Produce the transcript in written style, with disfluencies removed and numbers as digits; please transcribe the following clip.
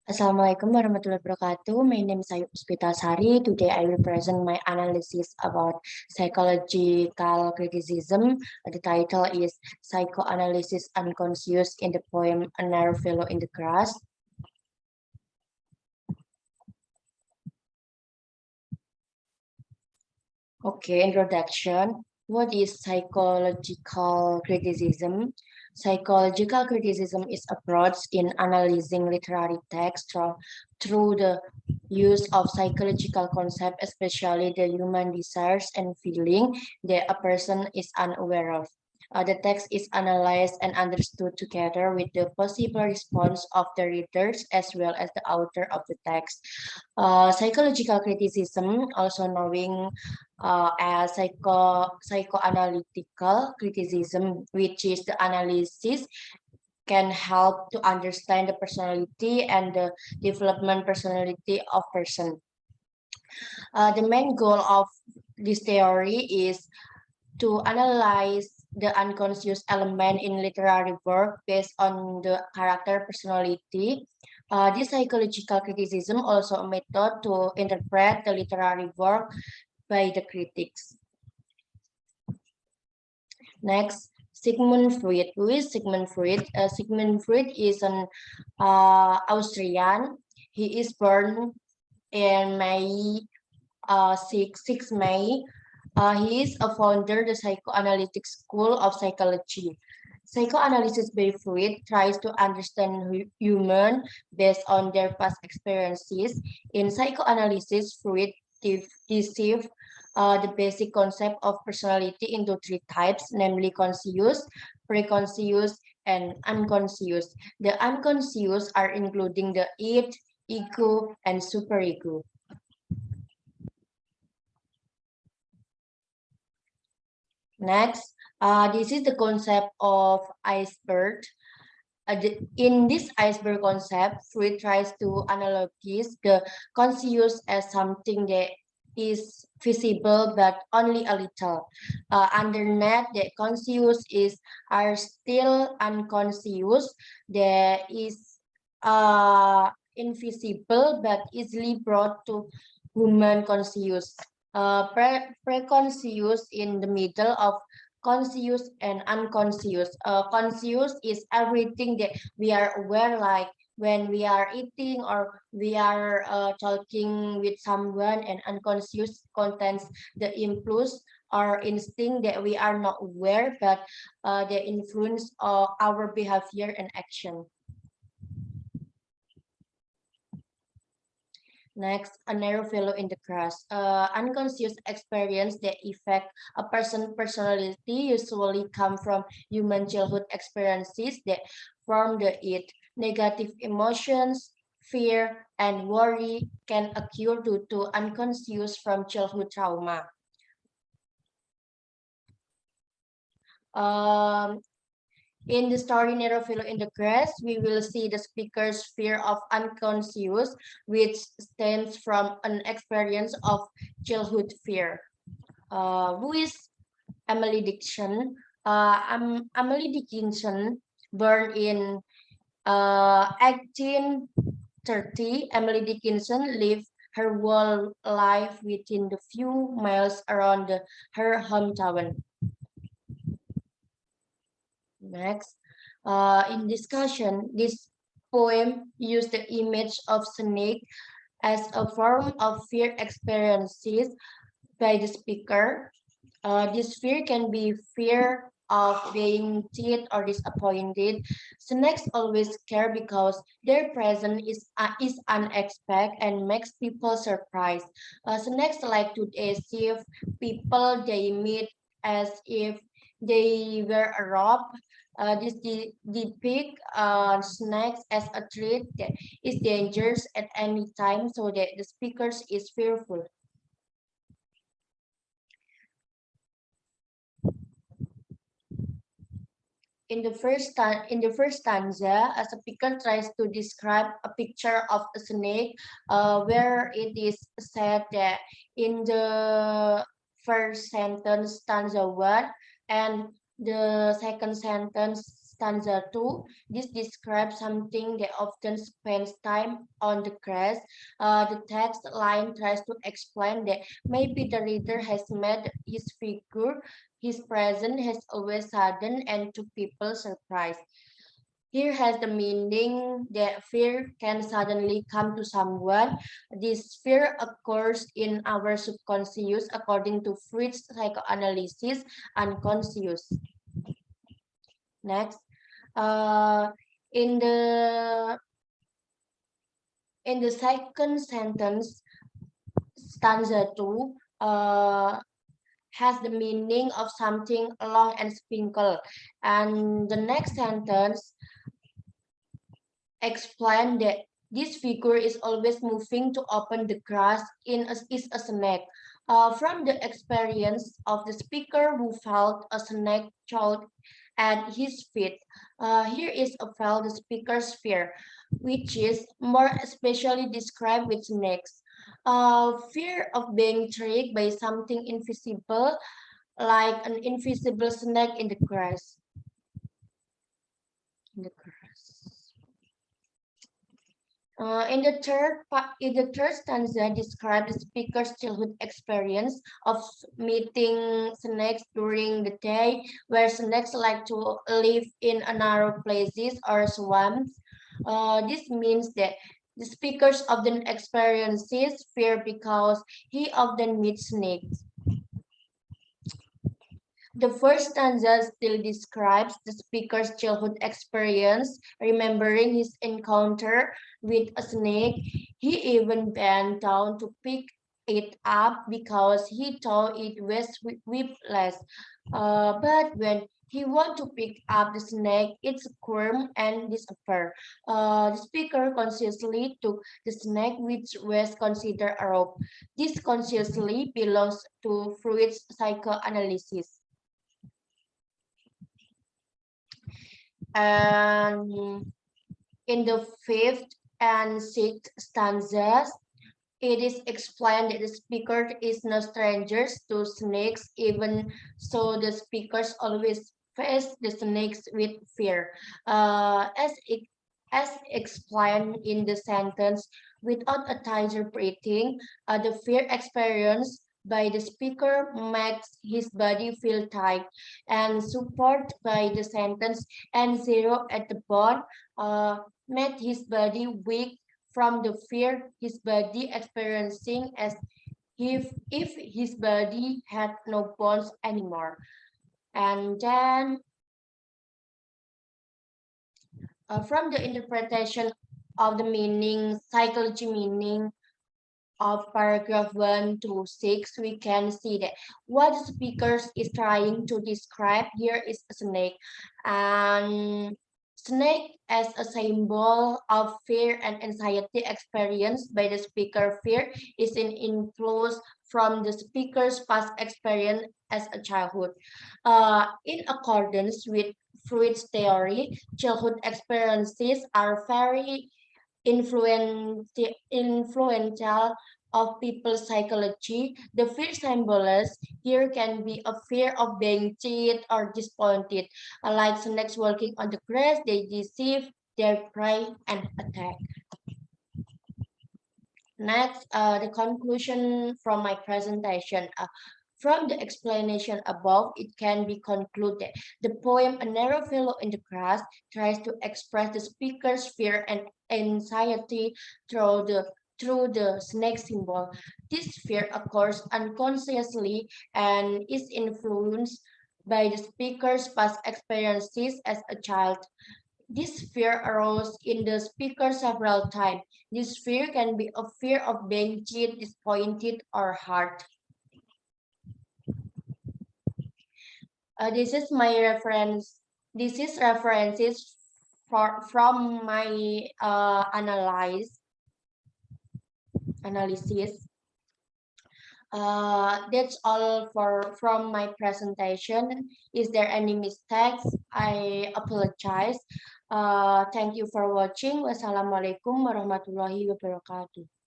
Assalamualaikum warahmatullahi wabarakatuh. My name is Ayu Puspitasari. Today I will present my analysis about psychological criticism. The title is Psychoanalysis Unconscious in the poem A Narrow Fellow in the Grass. Okay, introduction. What is psychological criticism? Psychological criticism is approach in analyzing literary text through the use of psychological concepts, especially the human desires and feeling that a person is unaware of. The text is analyzed and understood together with the possible response of the readers as well as the author of the text. Psychological criticism, also knowing as psychoanalytical criticism, which is the analysis can help to understand the personality and the development personality of person. The main goal of this theory is to analyze the unconscious element in literary work based on the character personality. This psychological criticism also a method to interpret the literary work by the critics. Next, Sigmund Freud. Who is Sigmund Freud? Sigmund Freud is an Austrian. He is born in May 6 May. He is a founder of the Psychoanalytic School of Psychology. Psychoanalysis by Freud tries to understand human based on their past experiences. In psychoanalysis, Freud deceived the basic concept of personality into three types, namely conscious, preconscious, and unconscious. The unconscious are including the id, ego, and superego. Next, this is the concept of iceberg. In this iceberg concept, Freud tries to analogize the conscious as something that is visible but only a little. Underneath, the conscious are still unconscious. There is invisible but easily brought to human conscious. Preconscious in the middle of conscious and unconscious. Conscious is everything that we are aware, like when we are eating or we are talking with someone, and unconscious contains the impulse or instinct that we are not aware, but they influence our behavior and action. Next, a narrow fellow in the grass. Unconscious experience that affect a person's personality usually come from human childhood experiences that form the id. Negative emotions, fear, and worry can occur due to unconscious from childhood trauma. Um, In the story Narrow Fellow in the Grass, we will see the speaker's fear of unconscious, which stems from an experience of childhood fear. Who is Emily Dickinson? Emily Dickinson, born in 1830, Emily Dickinson lived her whole life within the few miles around her hometown. Next, in discussion, this poem used the image of snake as a form of fear experiences by the speaker. This fear can be fear of being cheated or disappointed. Snakes always scare because their presence is unexpected and makes people surprised. Snakes like to deceive people they meet as if they were a rob. This depict snakes as a threat that is dangerous at any time, so that the speakers is fearful. In the first stanza, a speaker tries to describe a picture of a snake, where it is said that in the first sentence, stanza 1, and the second sentence, stanza 2, this describes something that often spends time on the grass. The text line tries to explain that maybe the reader has made his figure, his presence has always sudden and to people surprise. Here has the meaning that fear can suddenly come to someone. This fear occurs in our subconscious according to Freud's psychoanalysis unconscious. Next, uh, in the second sentence, stanza 2, has the meaning of something long and spinkle. And the next sentence explain that this figure is always moving to open the grass is a snake. From the experience of the speaker who felt a snake crawled at his feet, here is a felt the speaker's fear, which is more especially described with snakes. Fear of being tricked by something invisible, like an invisible snake in the grass. In the grass. In the third stanza, describes the speaker's childhood experience of meeting snakes during the day, where snakes like to live in narrow places or swamps. This means that the speakers often experiences fear because he often meets snakes. The first stanza still describes the speaker's childhood experience, remembering his encounter with a snake. He even bent down to pick it up because he thought it was whipless. But when he wanted to pick up the snake, it squirmed and disappeared. The speaker consciously took the snake, which was considered a rope. This consciously belongs to Freud's psychoanalysis. And in the fifth and sixth stanzas, it is explained that the speaker is no stranger to snakes, even so the speakers always face the snakes with fear. As explained in the sentence, without a tighter breathing, the fear experienced by the speaker makes his body feel tight and support by the sentence and zero at the bone made his body weak from the fear his body experiencing as if his body had no bones anymore. And then from the interpretation of the meaning, psychology meaning of paragraph 1 to 6, we can see that what the speaker is trying to describe here is a snake. And snake as a symbol of fear and anxiety experienced by the speaker. Fear is an influence from the speaker's past experience as a childhood. In accordance with Freud's theory, childhood experiences are very influential of people's psychology. The fear symbols here can be a fear of being cheated or disappointed. Like snakes walking on the grass, they deceive their prey and attack. Next, the conclusion from my presentation. From the explanation above, it can be concluded the poem A Narrow Fellow in the Grass tries to express the speaker's fear and anxiety through the snake symbol. This fear occurs unconsciously and is influenced by the speaker's past experiences as a child. This fear arose in the speaker several times. This fear can be a fear of being cheated, disappointed, or hurt. This is my reference. This is references from my analysis. That's all for from my presentation. Is there any mistakes? I apologize. Thank you for watching. Wassalamualaikum warahmatullahi wabarakatuh.